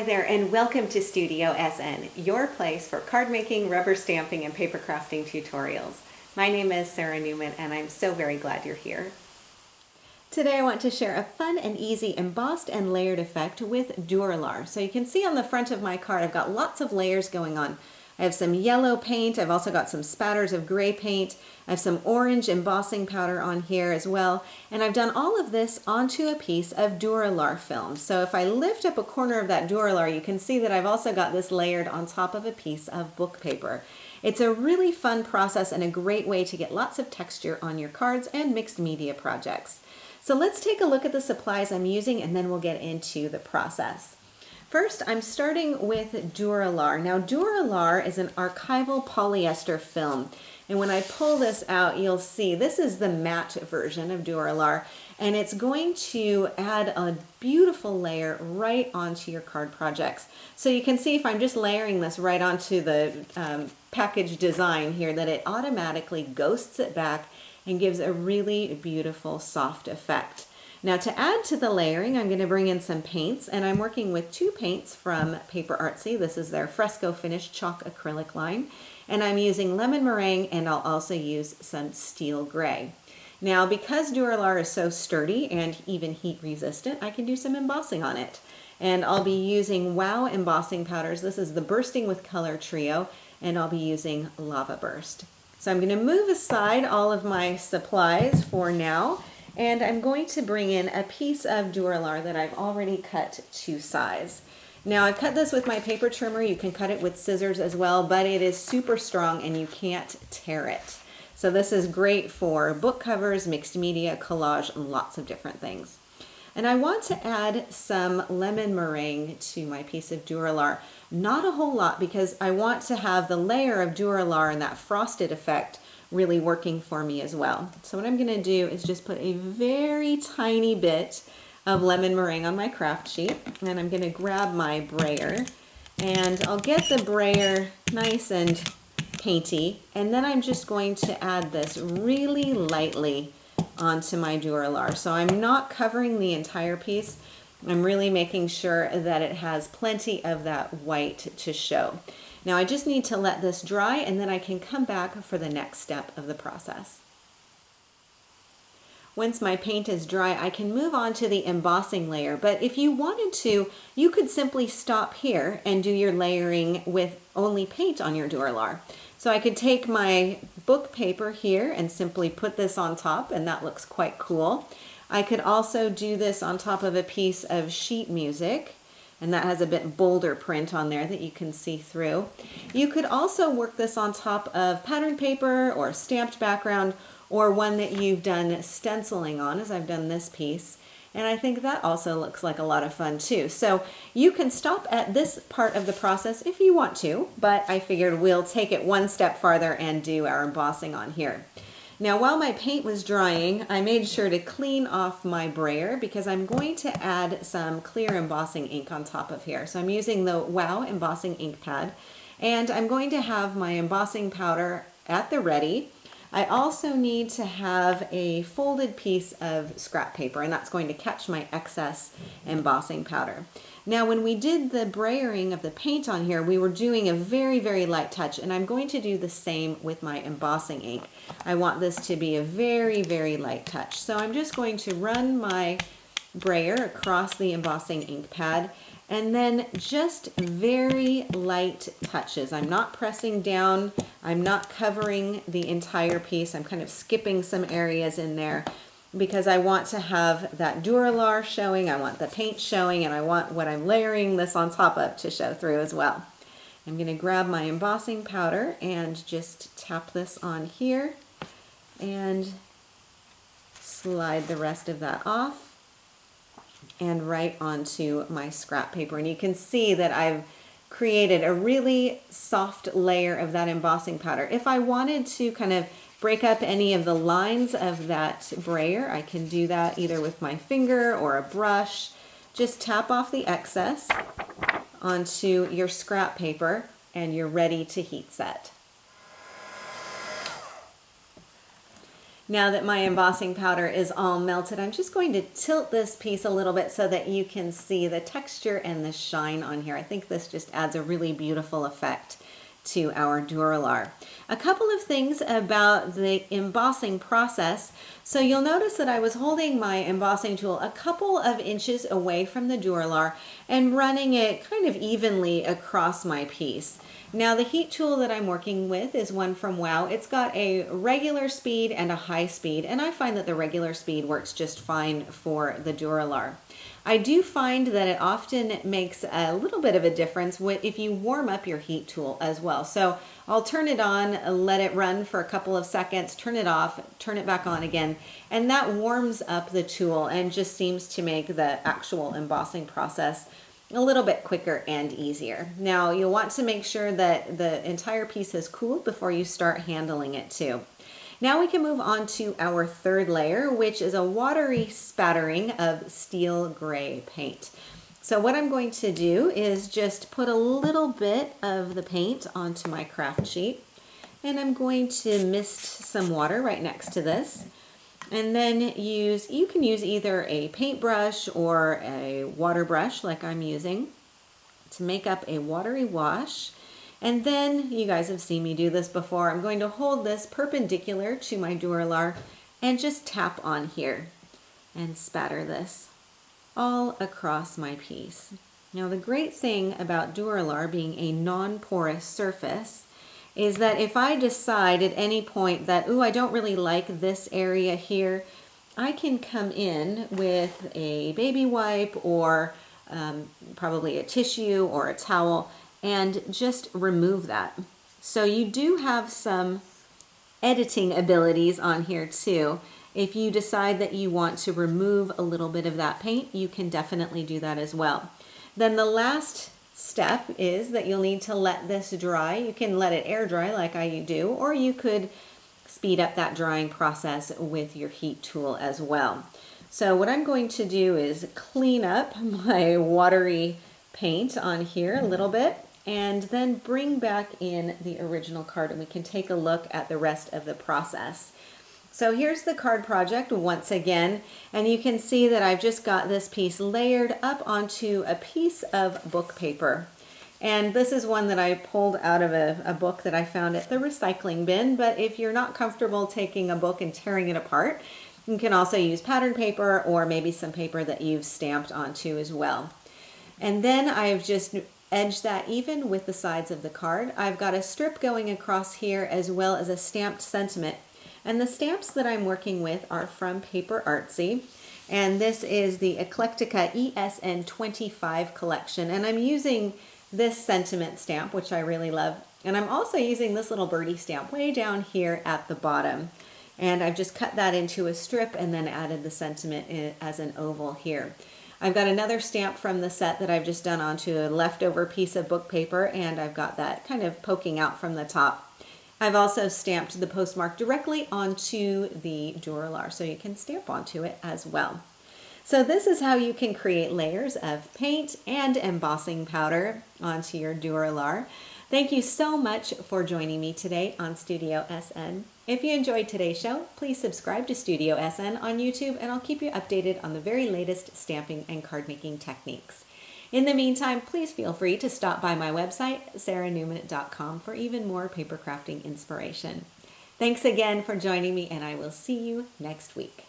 Hi there, and welcome to Studio SN, your place for card making, rubber stamping, and paper crafting tutorials. My name is Sara Naumann, and I'm so very glad you're here. Today I want to share a fun and easy embossed and layered effect with Dura-Lar. So you can see on the front of my card I've got lots of layers going on. I have some yellow paint, I've also got some spatters of gray paint, I have some orange embossing powder on here as well, and I've done all of this onto a piece of Dura-Lar film. So if I lift up a corner of that Dura-Lar, you can see that I've also got this layered on top of a piece of book paper. It's a really fun process and a great way to get lots of texture on your cards and mixed media projects. So let's take a look at the supplies I'm using and then we'll get into the process. First, I'm starting with Dura-Lar. Now, Dura-Lar is an archival polyester film. And when I pull this out, you'll see this is the matte version of Dura-Lar. And it's going to add a beautiful layer right onto your card projects. So you can see if I'm just layering this right onto the package design here that it automatically ghosts it back and gives a really beautiful soft effect. Now to add to the layering, I'm going to bring in some paints, and I'm working with two paints from PaperArtsy. This is their Fresco Finish chalk acrylic line, and I'm using lemon meringue, and I'll also use some steel gray. Now because Dura-Lar is so sturdy and even heat resistant, I can do some embossing on it. And I'll be using Wow embossing powders. This is the Bursting with Color trio, and I'll be using Lava Burst. So I'm going to move aside all of my supplies for now, and I'm going to bring in a piece of Dura-Lar that I've already cut to size. Now I've cut this with my paper trimmer. You can cut it with scissors as well, but it is super strong and you can't tear it. So this is great for book covers, mixed media, collage, and lots of different things. And I want to add some lemon meringue to my piece of Dura-Lar. Not a whole lot because I want to have the layer of Dura-Lar and that frosted effect really working for me as well. So what I'm going to do is just put a very tiny bit of lemon meringue on my craft sheet, and I'm going to grab my brayer, and I'll get the brayer nice and painty, and then I'm just going to add this really lightly onto my Dura-Lar. So I'm not covering the entire piece. I'm really making sure that it has plenty of that white to show. Now I just need to let this dry and then I can come back for the next step of the process. Once my paint is dry, I can move on to the embossing layer, but if you wanted to, you could simply stop here and do your layering with only paint on your Dura-Lar. So I could take my book paper here and simply put this on top, and that looks quite cool. I could also do this on top of a piece of sheet music, and that has a bit bolder print on there that you can see through. You could also work this on top of pattern paper or stamped background, or one that you've done stenciling on, as I've done this piece. And I think that also looks like a lot of fun too. So you can stop at this part of the process if you want to, but I figured we'll take it one step farther and do our embossing on here. Now while my paint was drying, I made sure to clean off my brayer because I'm going to add some clear embossing ink on top of here. So I'm using the Wow embossing ink pad, and I'm going to have my embossing powder at the ready. I also need to have a folded piece of scrap paper, and that's going to catch my excess embossing powder. Now when we did the brayering of the paint on here, we were doing a very, very light touch, and I'm going to do the same with my embossing ink. I want this to be a very, very light touch. So I'm just going to run my brayer across the embossing ink pad, and then just very light touches. I'm not pressing down, I'm not covering the entire piece, I'm kind of skipping some areas in there because I want to have that Dura-Lar showing, I want the paint showing, and I want what I'm layering this on top of to show through as well. I'm going to grab my embossing powder and just tap this on here and slide the rest of that off and right onto my scrap paper. And you can see that I've created a really soft layer of that embossing powder. If I wanted to kind of break up any of the lines of that brayer, I can do that either with my finger or a brush. Just tap off the excess onto your scrap paper and you're ready to heat set. Now that my embossing powder is all melted, I'm just going to tilt this piece a little bit so that you can see the texture and the shine on here. I think this just adds a really beautiful effect to our Dura-Lar. A couple of things about the embossing process. So you'll notice that I was holding my embossing tool a couple of inches away from the Dura-Lar and running it kind of evenly across my piece. Now the heat tool that I'm working with is one from Wow. It's got a regular speed and a high speed, and I find that the regular speed works just fine for the Dura-Lar. I do find that it often makes a little bit of a difference if you warm up your heat tool as well. So I'll turn it on, let it run for a couple of seconds, turn it off, turn it back on again, and that warms up the tool and just seems to make the actual embossing process a little bit quicker and easier. Now you'll want to make sure that the entire piece has cooled before you start handling it too. Now we can move on to our third layer, which is a watery spattering of steel gray paint. So what I'm going to do is just put a little bit of the paint onto my craft sheet, and I'm going to mist some water right next to this. And then you can use either a paintbrush or a water brush like I'm using to make up a watery wash. And then, you guys have seen me do this before, I'm going to hold this perpendicular to my Dura-Lar and just tap on here and spatter this all across my piece. Now the great thing about Dura-Lar being a non-porous surface is that if I decide at any point that, ooh, I don't really like this area here, I can come in with a baby wipe or probably a tissue or a towel and just remove that. So you do have some editing abilities on here too. If you decide that you want to remove a little bit of that paint, you can definitely do that as well. Then the last step is that you'll need to let this dry. You can let it air dry like I do, or you could speed up that drying process with your heat tool as well. So what I'm going to do is clean up my watery paint on here a little bit, and then bring back in the original card, and we can take a look at the rest of the process. So here's the card project once again, and you can see that I've just got this piece layered up onto a piece of book paper. And this is one that I pulled out of a book that I found at the recycling bin, but if you're not comfortable taking a book and tearing it apart, you can also use pattern paper or maybe some paper that you've stamped onto as well. And then I've just edged that even with the sides of the card. I've got a strip going across here as well as a stamped sentiment. And the stamps that I'm working with are from PaperArtsy. And this is the Eclectica ESN25 collection. And I'm using this sentiment stamp, which I really love. And I'm also using this little birdie stamp way down here at the bottom. And I've just cut that into a strip and then added the sentiment as an oval here. I've got another stamp from the set that I've just done onto a leftover piece of book paper, and I've got that kind of poking out from the top. I've also stamped the postmark directly onto the Dura-Lar, so you can stamp onto it as well. So this is how you can create layers of paint and embossing powder onto your Dura-Lar. Thank you so much for joining me today on Studio SN. If you enjoyed today's show, please subscribe to Studio SN on YouTube, and I'll keep you updated on the very latest stamping and card making techniques. In the meantime, please feel free to stop by my website, saranaumann.com, for even more paper crafting inspiration. Thanks again for joining me, and I will see you next week.